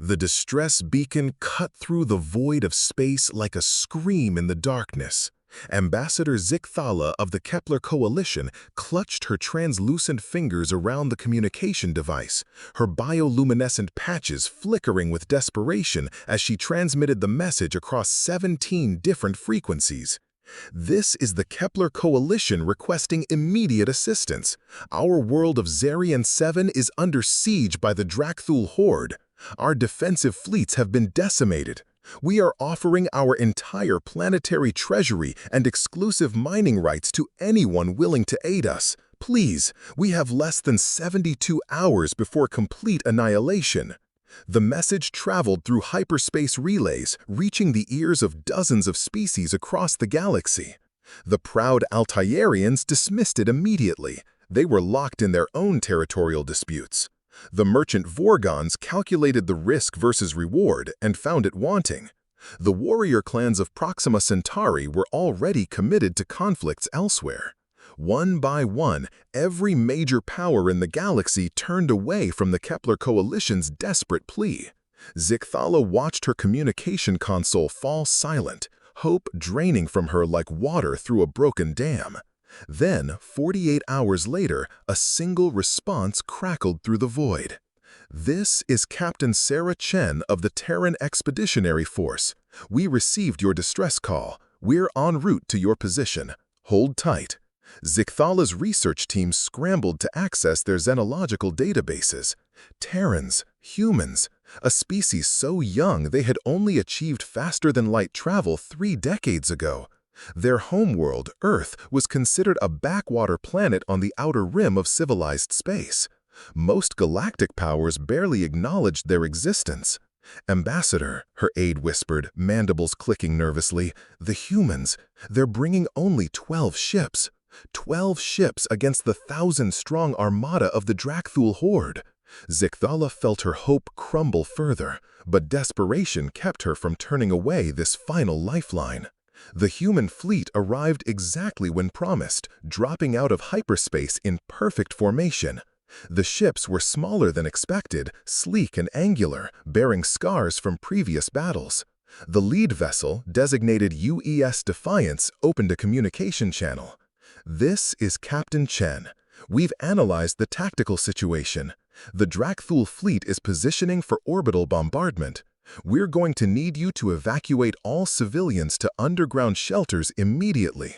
The distress beacon cut through the void of space like a scream in the darkness. Ambassador Zicthala of the Kepler Coalition clutched her translucent fingers around the communication device, her bioluminescent patches flickering with desperation as she transmitted the message across 17 different frequencies. This is the Kepler Coalition requesting immediate assistance. Our world of Zarian 7 is under siege by the Drakthul Horde. Our defensive fleets have been decimated. We are offering our entire planetary treasury and exclusive mining rights to anyone willing to aid us. Please, we have less than 72 hours before complete annihilation. The message traveled through hyperspace relays, reaching the ears of dozens of species across the galaxy. The proud Altairians dismissed it immediately. They were locked in their own territorial disputes. The merchant Vorgons calculated the risk versus reward and found it wanting. The warrior clans of Proxima Centauri were already committed to conflicts elsewhere. One by one, every major power in the galaxy turned away from the Kepler Coalition's desperate plea. Zicthala watched her communication console fall silent, hope draining from her like water through a broken dam. Then, 48 hours later, a single response crackled through the void. "This is Captain Sarah Chen of the Terran Expeditionary Force. We received your distress call. We're en route to your position. Hold tight." Zicthala's research team scrambled to access their xenological databases. Terrans, humans, a species so young they had only achieved faster-than-light travel 3 decades ago. Their homeworld, Earth, was considered a backwater planet on the outer rim of civilized space. Most galactic powers barely acknowledged their existence. "Ambassador," her aide whispered, mandibles clicking nervously, "the humans, they're bringing only 12 ships. 12 ships against the 1,000-strong armada of the Drakthul Horde." Zicthala felt her hope crumble further, but desperation kept her from turning away this final lifeline. The human fleet arrived exactly when promised, dropping out of hyperspace in perfect formation. The ships were smaller than expected, sleek and angular, bearing scars from previous battles. The lead vessel, designated UES Defiance, opened a communication channel. "This is Captain Chen. We've analyzed the tactical situation. The Drakthul fleet is positioning for orbital bombardment. We're going to need you to evacuate all civilians to underground shelters immediately."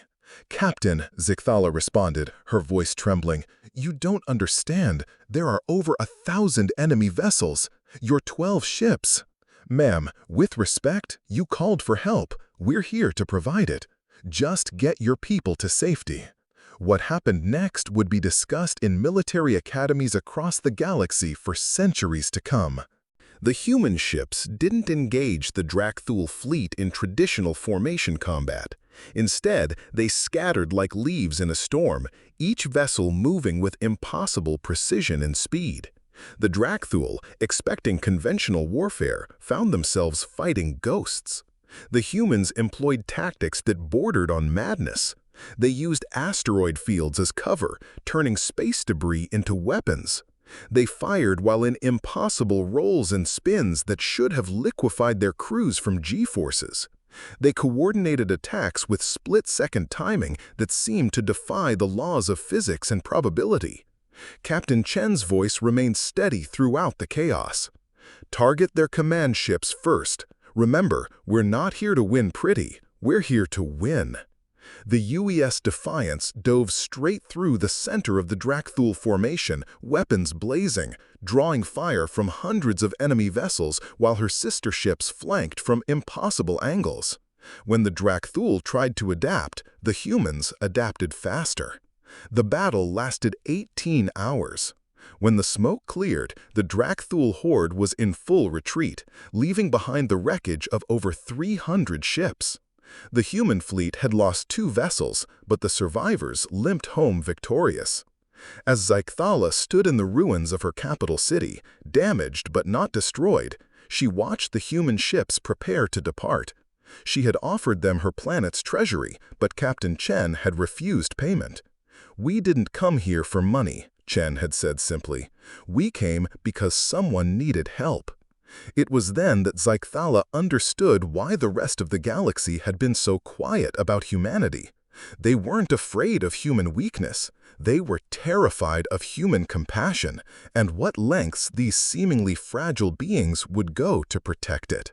"Captain," Zicthala responded, her voice trembling, "you don't understand. There are over 1,000 enemy vessels. Your 12 ships." "Ma'am, with respect, you called for help. We're here to provide it. Just get your people to safety." What happened next would be discussed in military academies across the galaxy for centuries to come. The human ships didn't engage the Drakthul fleet in traditional formation combat. Instead, they scattered like leaves in a storm, each vessel moving with impossible precision and speed. The Drakthul, expecting conventional warfare, found themselves fighting ghosts. The humans employed tactics that bordered on madness. They used asteroid fields as cover, turning space debris into weapons. They fired while in impossible rolls and spins that should have liquefied their crews from G-forces. They coordinated attacks with split-second timing that seemed to defy the laws of physics and probability. Captain Chen's voice remained steady throughout the chaos. "Target their command ships first. Remember, we're not here to win pretty. We're here to win." The UES Defiance dove straight through the center of the Drakthul formation, weapons blazing, drawing fire from hundreds of enemy vessels while her sister ships flanked from impossible angles. When the Drakthul tried to adapt, the humans adapted faster. The battle lasted 18 hours. When the smoke cleared, the Drakthul Horde was in full retreat, leaving behind the wreckage of over 300 ships. The human fleet had lost 2 vessels, but the survivors limped home victorious. As Zicthala stood in the ruins of her capital city, damaged but not destroyed, she watched the human ships prepare to depart. She had offered them her planet's treasury, but Captain Chen had refused payment. "We didn't come here for money," Chen had said simply. "We came because someone needed help." It was then that Zicthala understood why the rest of the galaxy had been so quiet about humanity. They weren't afraid of human weakness. They were terrified of human compassion and what lengths these seemingly fragile beings would go to protect it.